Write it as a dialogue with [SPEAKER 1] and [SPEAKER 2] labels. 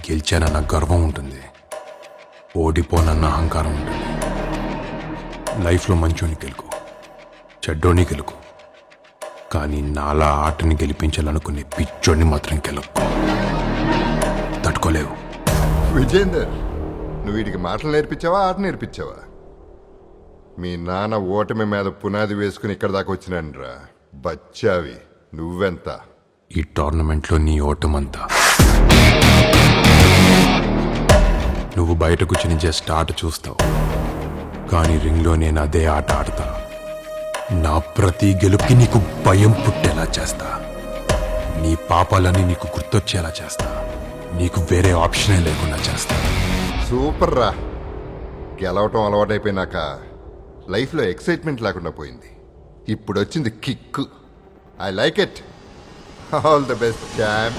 [SPEAKER 1] గెలిచానన్న గర్వం ఉంటుంది, ఓడిపోనన్న అహంకారం ఉంటుంది. లైఫ్లో మంచోని గెలుకు, చెడ్డోని గెలుకు, కానీ నాలా ఆటని గెలిపించాలనుకునే పిచ్చోడిని మాత్రం గెలవు. తట్టుకోలేవు.
[SPEAKER 2] విజేందర్, నువ్వు వీడికి మాటలు నేర్పించావా, ఆట నేర్పించావా? మీ నాన్న ఓటమి మీద పునాది వేసుకుని ఇక్కడ దాకా వచ్చినాన్రా. బచ్చావి, నువ్వెంత?
[SPEAKER 1] ఈ టోర్నమెంట్లో నీ ఓటమంతా. నువ్వు బయట కూర్చుని జస్ట్ ఆట చూస్తావు, కానీ రింగ్లో నేను అదే ఆట ఆడతా. నా ప్రతి గెలుపుకి నీకు భయం పుట్టేలా చేస్తా. నీ పాపాలని నీకు గుర్తొచ్చేలా చేస్తా. నీకు వేరే ఆప్షనే లేకుండా చేస్తా.
[SPEAKER 2] సూపర్ రా. గెలవటం అలవాటైపోయినాక లైఫ్లో ఎక్సైట్మెంట్ లేకుండా పోయింది. ఇప్పుడు వచ్చింది kick. I like it. All the best champ.